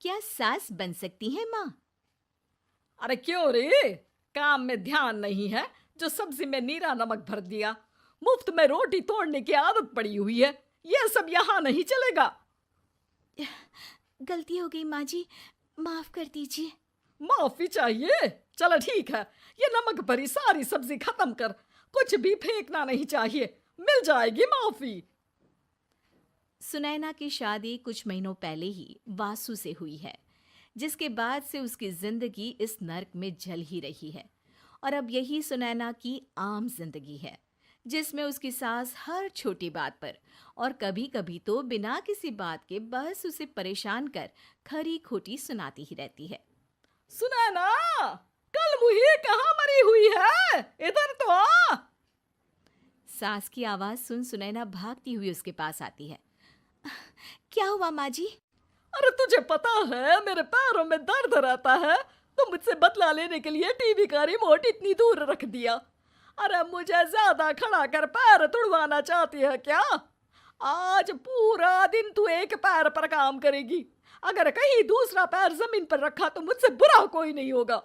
क्या सास बन सकती है माँ? अरे क्यों रे? काम में ध्यान नहीं है जो सब्जी में नीरा नमक भर दिया। मुफ्त में रोटी तोड़ने की आदत पड़ी हुई है। ये सब यहाँ नहीं चलेगा। गलती हो गई माँ जी, माफ कर दीजिए। माफी चाहिए? चलो ठीक है, ये नमक भरी सारी सब्जी खत्म कर। कुछ भी फेंकना नहीं चाहिए, मिल जाएगी माफी। सुनैना की शादी कुछ महीनों पहले ही वासु से हुई है, जिसके बाद से उसकी जिंदगी इस नर्क में जल ही रही है। और अब यही सुनैना की आम जिंदगी है, जिसमें उसकी सास हर छोटी बात पर और कभी कभी तो बिना किसी बात के बस उसे परेशान कर खरी खोटी सुनाती ही रहती है। सुना ना, कल मुही कहाँ मरी हुई है? इधर तो आ। सास की आवाज सुन सुनैना भागती हुई उसके पास आती है। क्या हुआ माँ जी? अरे तुझे पता है मेरे पैरों में दर्द रहता है, तो मुझसे बदला लेने के लिए टीवी का रिमोट इतनी दूर रख दिया। अरे मुझे ज्यादा खड़ा कर पैर तुड़वाना चाहती है क्या? आज पूरा दिन तू एक पैर पर काम करेगी। अगर कहीं दूसरा पैर जमीन पर रखा तो मुझसे बुरा कोई नहीं होगा।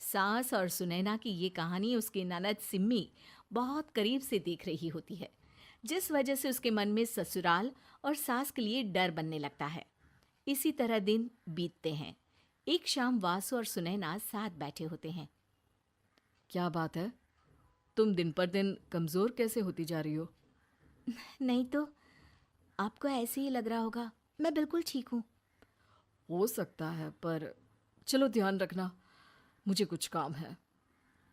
सास और सुनैना की ये कहानी उसकी ननद सिम्मी बहुत करीब से देख रही होती है, जिस वजह से उसके मन में ससुराल और सास के लिए डर बनने लगता है। इसी तरह दिन बीतते हैं। एक शाम वासु और सुनैना साथ बैठे होते हैं। क्या बात है? तुम दिन पर दिन कमजोर कैसे होती जा रही हो? नहीं तो, आपको ऐसे ही लग रहा होगा, मैं बिल्कुल ठीक हूँ। हो सकता है, पर चलो ध्यान रखना, मुझे कुछ काम है।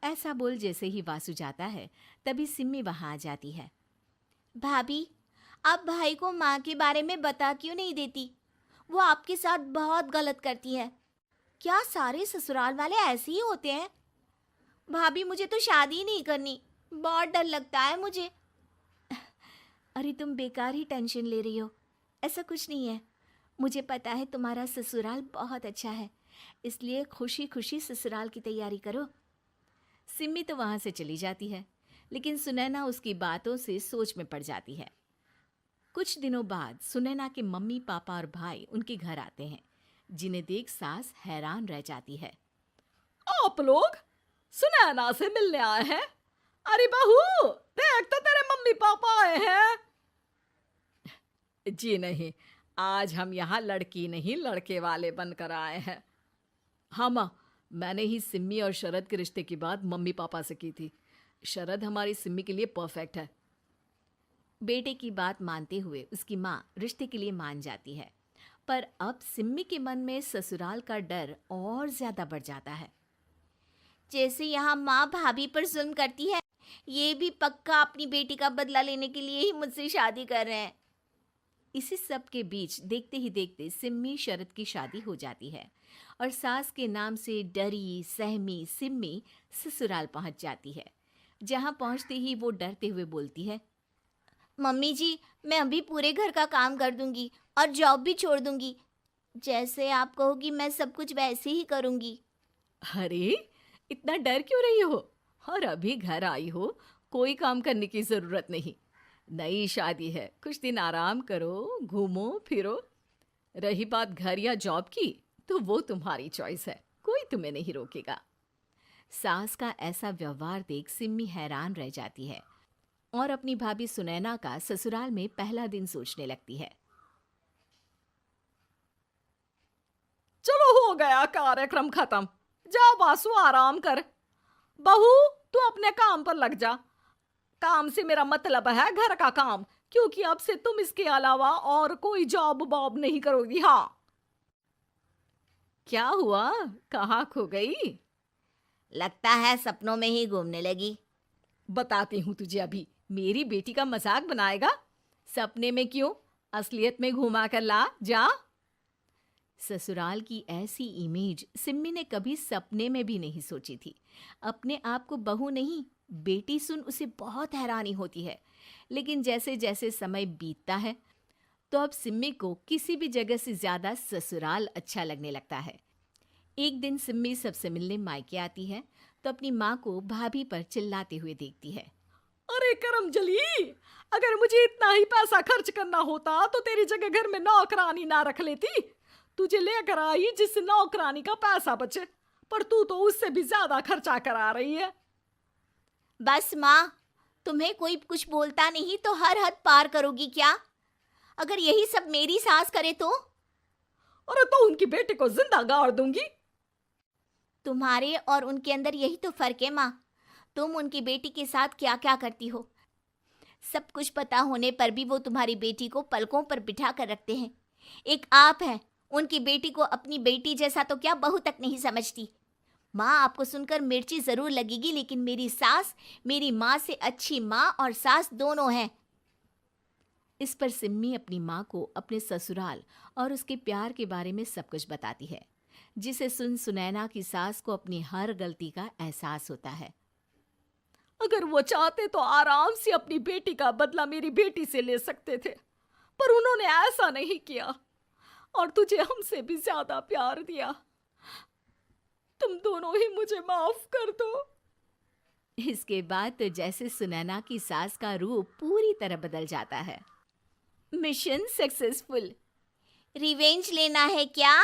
ऐसा बोल जैसे ही वासु जाता है, तभी सिम्मी वहां आ जाती है। भाभी, आप भाई को माँ के बारे में बता क्यों नहीं देती? वो आपके साथ बहुत गलत करती है। क्या सारे ससुराल वाले ऐसे ही होते हैं? भाभी, मुझे तो शादी ही नहीं करनी, बहुत डर लगता है मुझे। अरे तुम बेकार ही टेंशन ले रही हो, ऐसा कुछ नहीं है। मुझे पता है तुम्हारा ससुराल बहुत अच्छा है, इसलिए खुशी खुशी ससुराल की तैयारी करो। सिम्मी तो वहां से चली जाती है, लेकिन सुनैना उसकी बातों से सोच में पड़ जाती है। कुछ दिनों बाद सुनैना के मम्मी पापा और भाई उनके घर आते हैं, जिन्हें देख सास हैरान रह जाती है। आप लोग सुनैना से मिलने आए हैं? अरे बहू, देख तो तेरे मम्मी पापा आए हैं। जी नहीं, आज हम यहाँ लड़की नहीं लड़के वाले बनकर आए हैं। हाँ माँ, मैंने ही सिम्मी और शरद के रिश्ते की बात मम्मी पापा से की थी। शरद हमारी सिम्मी के लिए परफेक्ट है। बेटे की बात मानते हुए उसकी माँ रिश्ते के लिए मान जाती है, पर अब सिम्मी के मन में ससुराल का डर और ज्यादा बढ़ जाता है। जैसे यहाँ माँ भाभी पर जुल्म करती है, ये भी पक्का अपनी बेटी का बदला लेने के लिए ही मुझसे शादी कर रहे हैं। इसी सब के बीच देखते ही देखते सिम्मी शरद की शादी हो जाती है और सास के नाम से डरी सहमी सिम्मी ससुराल पहुंच जाती है। जहां पहुंचते ही वो डरते हुए बोलती है, मम्मी जी, मैं अभी पूरे घर का काम कर दूंगी और जॉब भी छोड़ दूंगी। जैसे आप कहोगी मैं सब कुछ वैसे ही करूंगी। अरे, इतना डर क्यों रही हो? और अभी घर आई हो, कोई काम करने की जरूरत नहीं। नई शादी है, कुछ दिन आराम करो, घूमो फिरो। रही बात घर या जॉब की, तो वो तुम्हारी चॉइस है, कोई तुम्हें नहीं रोकेगा। सास का ऐसा व्यवहार देख सिम्मी हैरान रह जाती है और अपनी भाभी सुनैना का ससुराल में पहला दिन सोचने लगती है। चलो हो गया कार्यक्रम खत्म। जा वासु, आराम कर। बहू, तू अपने काम पर लग जा। काम से मेरा मतलब है घर का काम, क्योंकि अब से तुम इसके अलावा और कोई जॉब बॉब नहीं करोगी। हाँ। क्या हुआ? कहाँ खो गई? लगता है सपनों में ही घूमने लगी। बताती हूँ तुझे अभी। मेरी बेटी का मजाक बनाएगा? सपने में क्यों, असलियत में घुमा कर ला जा। ससुराल की ऐसी इमेज सिम्मी ने कभी सपने में भी नहीं सोची थी। अपने आप को बहू नहीं, बेटी सुन उसे बहुत हैरानी होती है। लेकिन जैसे जैसे समय बीतता है, तो अब सिम्मी को किसी भी जगह से ज्यादा ससुराल अच्छा लगने लगता है। एक दिन सिम्मी सबसे मिलने मायके आती है, तो अपनी माँ को भाभी पर चिल्लाते हुए देखती है। अरे करमजली, अगर मुझे इतना ही पैसा खर्च करना होता तो तेरी जगह घर में नौकरानी ना रख लेती। तुझे लेकर आई जिससे नौकरानी का पैसा बचे, पर तू तो उससे भी ज्यादा खर्चा करा रही है। बस माँ, तुम्हें कोई कुछ बोलता नहीं तो हर हद पार करोगी क्या? अगर यही सब मेरी सास करे तो? अरे तो उनकी बेटी को जिंदा गाड़ दूंगी। तुम्हारे और उनके अंदर यही तो फर्क है माँ। तुम उनकी बेटी के साथ क्या क्या करती हो, सब कुछ पता होने पर भी वो तुम्हारी बेटी को पलकों पर बिठा कर रखते हैं। एक आप हैं, उनकी बेटी को अपनी बेटी जैसा तो क्या बहू तक नहीं समझती। माँ, आपको सुनकर मिर्ची जरूर लगेगी, लेकिन मेरी सास मेरी माँ से अच्छी माँ और सास दोनों हैं। इस पर सिम्मी अपनी माँ को अपने ससुराल और उसके प्यार के बारे में सब कुछ बताती है, जिसे सुन सुनैना की सास को अपनी हर गलती का एहसास होता है। अगर वो चाहते तो आराम से अपनी बेटी का बदला मेरी बेटी से ले सकते थे, पर उन्होंने ऐसा नहीं किया और तुझे हमसे भी ज्यादा प्यार दिया। तुम दोनों ही मुझे माफ कर दो। इसके बाद तो जैसे सुनैना की सास का रूप पूरी तरह बदल जाता है। Mission successful. रिवेंज लेना है क्या?